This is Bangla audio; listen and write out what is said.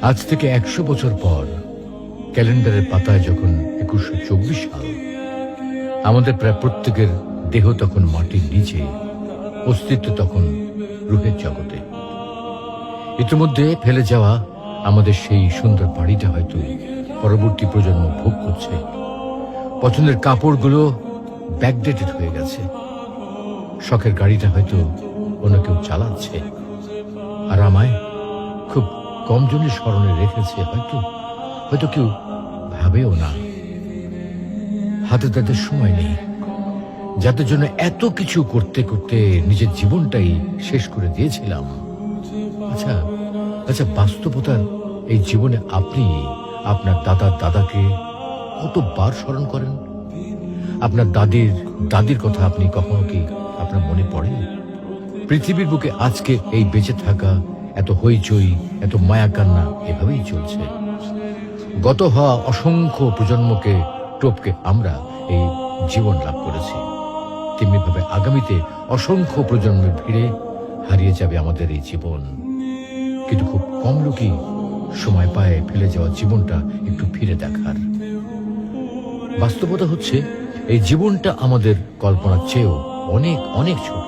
আজ থেকে ১০০ বছর পর ক্যালেন্ডারের পাতায় যখন ২১২৪ সাল, আমাদের প্রায় প্রত্যেকের দেহ তখন মাটির নিচে, অস্তিত্ব তখন রূহের জগতে। ইতিমধ্যে ফেলে যাওয়া আমাদের সেই সুন্দর বাড়িটা হয়তো পরবর্তী প্রজন্ম ভোগ করছে। পছন্দের কাপড়গুলো ব্যাকডেটেড হয়ে গেছে। শখের গাড়িটা হয়তো অন্য কেউ চালাচ্ছে, আর আমায় খুব কম জনের স্মরণে রেখেছে হয়তো হয়তো কেউ ভাবেও না। হাতে তাদের সময় নেই, যাদের জন্য এত কিছু করতে করতে নিজের জীবনটাই শেষ করে দিয়েছিলাম। আচ্ছা আচ্ছা বাস্তবতার এই জীবনে আপনি আপনার দাদার দাদাকে কতবার স্মরণ করেন? আপনার দাদির কথা আপনি কখনো কি আপনার মনে পড়ে? পৃথিবীর বুকে আজকে এই বেঁচে থাকা, এত হইচই, এত মায়া কান্না এভাবেই চলছে। গত হওয়া অসংখ্য প্রজন্মকে টপকে আমরা এই জীবন লাভ করেছি। তেমনিভাবে আগামীতে অসংখ্য প্রজন্মের ভিড়ে হারিয়ে যাবে আমাদের এই জীবন। কিন্তু খুব কম লোকই সময় পায় ফেলে যাওয়া জীবনটা একটু ফিরে দেখার। বাস্তবতা হচ্ছে এই জীবনটা আমাদের কল্পনার চেয়েও অনেক অনেক ছোট।